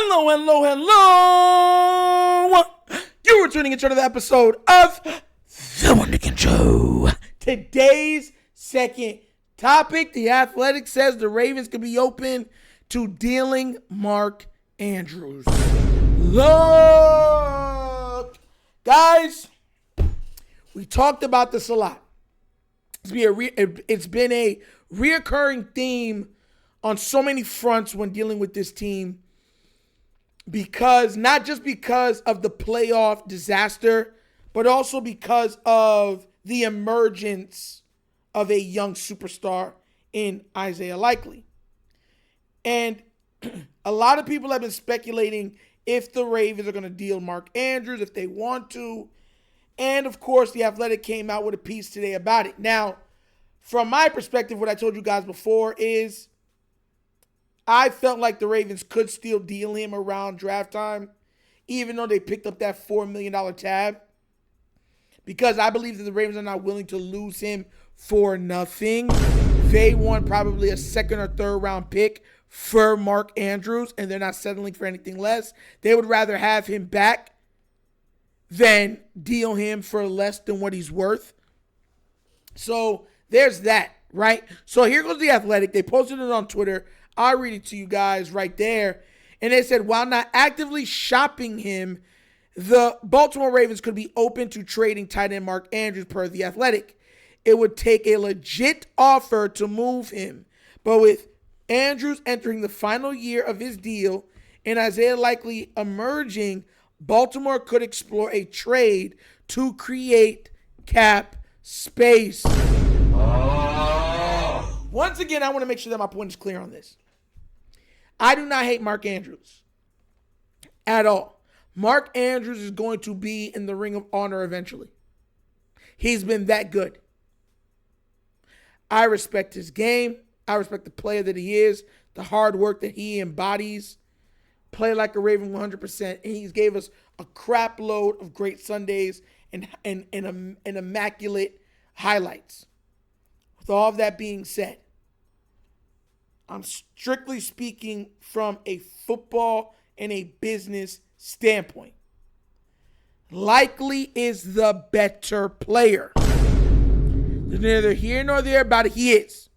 Hello, hello, hello. You are tuning into another episode of The Wunderkind Show. Today's second topic, The Athletic says the Ravens could be open to dealing Mark Andrews. Look, guys, we talked about this a lot. It's been a reoccurring theme on so many fronts when dealing with this team, because not just because of the playoff disaster, but also because of the emergence of a young superstar in Isaiah Likely. And a lot of people have been speculating if the Ravens are going to deal Mark Andrews, if they want to. And of course, The Athletic came out with a piece today about it. Now, from my perspective, what I told you guys before is I felt like the Ravens could still deal him around draft time, even though they picked up that $4 million tab, because I believe that the Ravens are not willing to lose him for nothing. They want probably a second or third round pick for Mark Andrews, and they're not settling for anything less. They would rather have him back than deal him for less than what he's worth. So there's that, right? So here goes The Athletic. They posted it on Twitter. I'll read it to you guys right there. And they said, while not actively shopping him, the Baltimore Ravens could be open to trading tight end Mark Andrews per The Athletic. It would take a legit offer to move him. But with Andrews entering the final year of his deal and Isaiah Likely emerging, Baltimore could explore a trade to create cap space. Once again, I want to make sure that my point is clear on this. I do not hate Mark Andrews at all. Mark Andrews is going to be in the Ring of Honor eventually. He's been that good. I respect his game. I respect the player that he is, the hard work that he embodies. Play like a Raven 100%. And he's gave us a crap load of great Sundays and immaculate highlights. With all of that being said, I'm strictly speaking from a football and a business standpoint. Likely is the better player. There's neither here nor there about it. He is.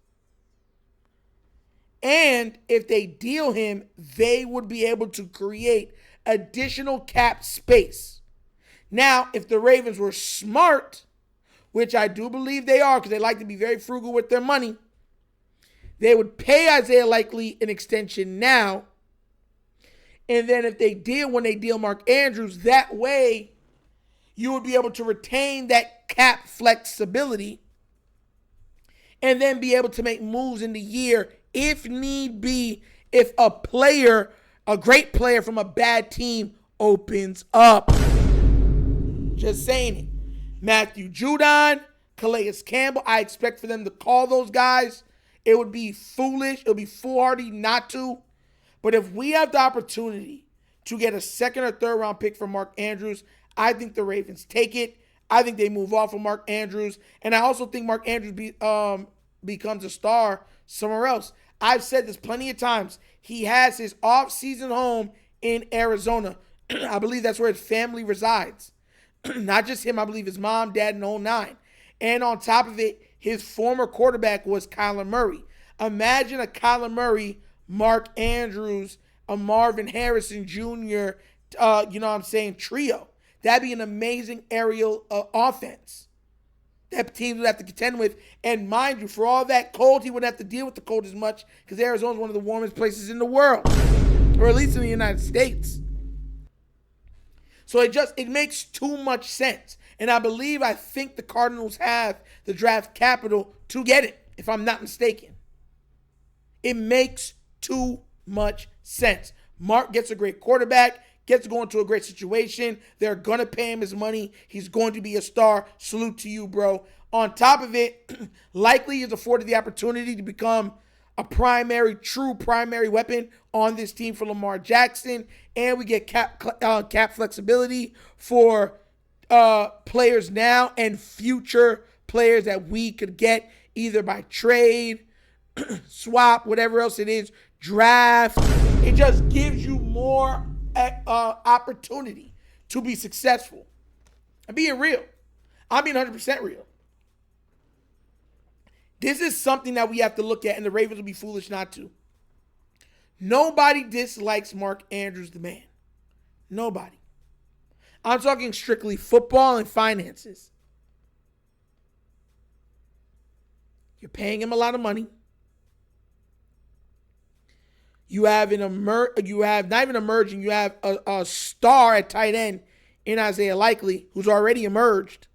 And if they deal him, they would be able to create additional cap space. Now, if the Ravens were smart, which I do believe they are because they like to be very frugal with their money, they would pay Isaiah Likely an extension now. And then if they deal, when they deal Mark Andrews, that way you would be able to retain that cap flexibility and then be able to make moves in the year if need be, if a player, a great player from a bad team opens up. Just saying it. Matthew Judon, Calais Campbell, I expect for them to call those guys. It would be foolish. It would be foolhardy not to. But if we have the opportunity to get a second or third round pick for Mark Andrews, I think the Ravens take it. I think they move off of Mark Andrews. And I also think Mark Andrews becomes a star somewhere else. I've said this plenty of times. He has his off-season home in Arizona. I believe that's where his family resides. Not just him. I believe his mom, dad, and the whole nine. And on top of it, his former quarterback was Kyler Murray. Imagine a Kyler Murray, Mark Andrews, a Marvin Harrison Jr., trio. That'd be an amazing aerial offense that teams would have to contend with. And mind you, for all that cold, he wouldn't have to deal with the cold as much because Arizona's one of the warmest places in the world, or at least in the United States. So it makes too much sense. And I think the Cardinals have the draft capital to get it, if I'm not mistaken. It makes too much sense. Mark gets a great quarterback, gets to go into a great situation. They're going to pay him his money. He's going to be a star. Salute to you, bro. On top of it, Likely is afforded the opportunity to become a true primary weapon on this team for Lamar Jackson. And we get cap flexibility for players now and future players that we could get either by trade, swap, whatever else it is, draft. It just gives you more opportunity to be successful. I'm being real. I'm being 100% real. This is something that we have to look at, and the Ravens would be foolish not to. Nobody dislikes Mark Andrews, the man. Nobody. I'm talking strictly football and finances. You're paying him a lot of money. You have not even emerging. You have a star at tight end in Isaiah Likely, who's already emerged,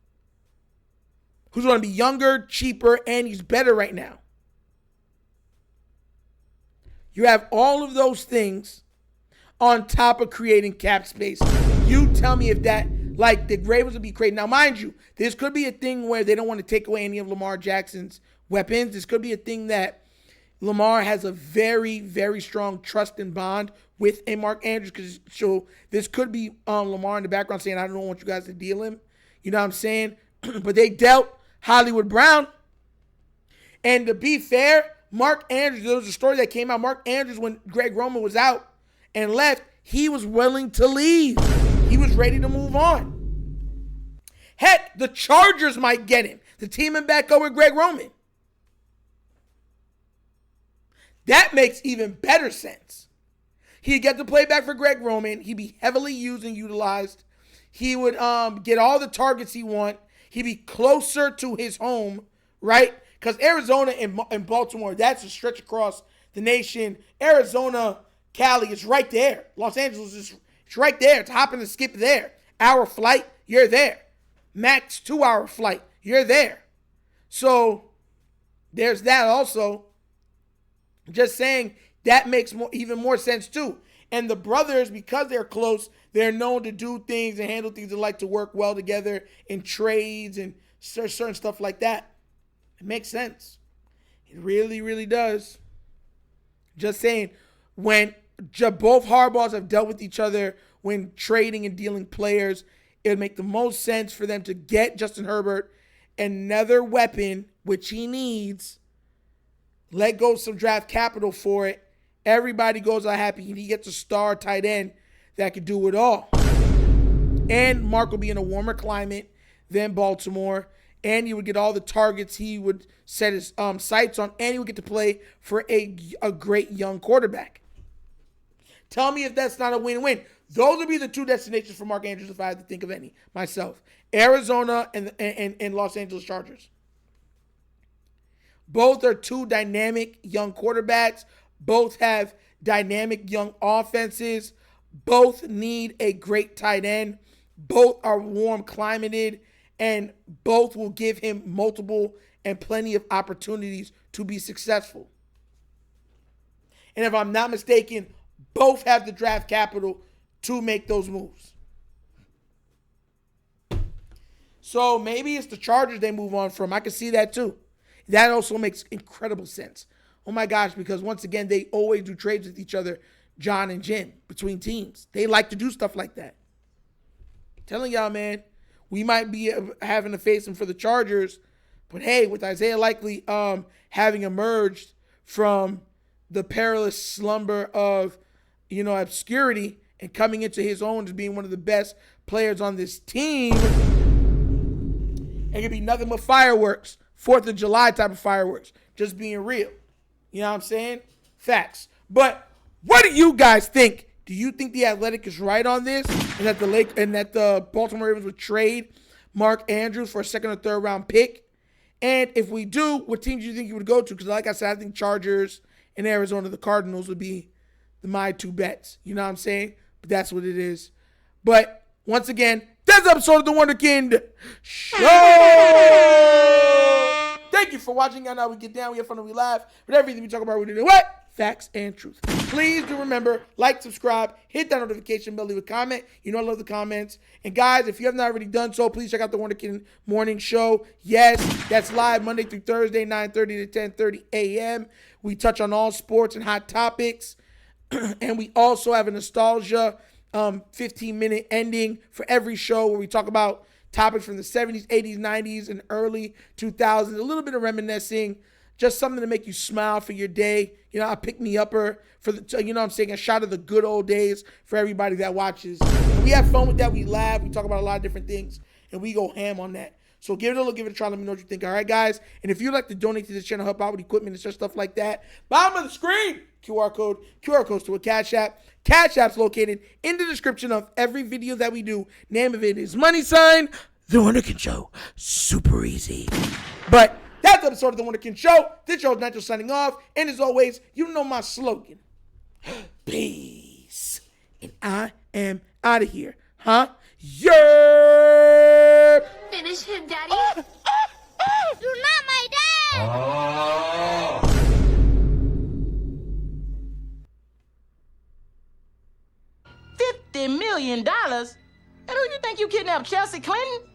who's going to be younger, cheaper, and he's better right now. You have all of those things on top of creating cap space. You tell me if that, like, the Ravens would be creating. Now, mind you, this could be a thing where they don't want to take away any of Lamar Jackson's weapons. This could be a thing that Lamar has a very, very strong trust and bond with a Mark Andrews. So this could be Lamar in the background saying, I don't want you guys to deal him. You know what I'm saying? But they dealt Hollywood Brown. And to be fair, Mark Andrews, there was a story that came out. Mark Andrews, when Greg Roman was out and left, he was willing to leave. He was ready to move on. Heck, the Chargers might get him. The team in back over Greg Roman. That makes even better sense. He'd get to play back for Greg Roman. He'd be heavily used and utilized. He would get all the targets he want. He'd be closer to his home, right? Because Arizona and Baltimore, that's a stretch across the nation. Arizona, Cali is right there. Los Angeles is it's right there. It's hop and skip there. Hour flight, you're there. Max 2-hour flight, you're there. So there's that also. Just saying that makes even more sense too. And the brothers, because they're close, they're known to do things and handle things. They like to work well together in trades and certain stuff like that. It makes sense. It really, really does. Just saying, when both Harbaughs have dealt with each other when trading and dealing players, it would make the most sense for them to get Justin Herbert another weapon, which he needs. Let go some draft capital for it. Everybody goes out happy. And he gets a star tight end that could do it all. And Mark will be in a warmer climate than Baltimore. And he would get all the targets he would set his sights on. And he would get to play for a great young quarterback. Tell me if that's not a win-win. Those would be the two destinations for Mark Andrews if I had to think of any myself. Arizona and Los Angeles Chargers. Both are two dynamic young quarterbacks. Both have dynamic young offenses. Both need a great tight end. Both are warm climated. And both will give him multiple and plenty of opportunities to be successful. And if I'm not mistaken, both have the draft capital to make those moves. So maybe it's the Chargers they move on from. I can see that too. That also makes incredible sense. Oh my gosh, because once again, they always do trades with each other, John and Jim, between teams. They like to do stuff like that. I'm telling y'all, man, we might be having to face them for the Chargers. But hey, with Isaiah Likely having emerged from the perilous slumber of, obscurity and coming into his own as being one of the best players on this team, it could be nothing but fireworks. 4th of July type of fireworks. Just being real. You know what I'm saying? Facts. But what do you guys think? Do you think The Athletic is right on this? And that the Baltimore Ravens would trade Mark Andrews for a 2nd or 3rd round pick? And if we do, what team do you think you would go to? Because like I said, I think Chargers and Arizona, the Cardinals, would be my two bets. You know what I'm saying? But that's what it is. But once again, that's the episode of The Wunderkind Show. Thank you for watching. Y'all know we get down, we have fun, and we laugh. But everything we talk about, we do what? Facts and truth. Please do remember, like, subscribe, hit that notification bell, leave a comment. You know I love the comments. And guys, if you have not already done so, please check out the Wunderkind Morning Show. Yes, that's live Monday through Thursday, 9:30 to 10:30 a.m. We touch on all sports and hot topics. And we also have a nostalgia 15-minute ending for every show where we talk about topics from the 70s, 80s, 90s, and early 2000s. A little bit of reminiscing. Just something to make you smile for your day. a pick-me-upper for the, you know what I'm saying, a shot of the good old days for everybody that watches. And we have fun with that. We laugh. We talk about a lot of different things, and we go ham on that. So give it a look, give it a try. Let me know what you think. All right, guys? And if you'd like to donate to this channel, help out with equipment and such stuff like that, bottom of the screen, QR codes to a Cash App. Cash App's located in the description of every video that we do. Name of it is $, The Wunderkind Show. Super easy. But that's the episode of The Wunderkind Show. This show is Nigel signing off. And as always, you know my slogan. Peace. And I am out of here. Huh? Yeah. Finish him, Daddy. You're not my dad! $50 million? And who you think you kidnapped, Chelsea Clinton?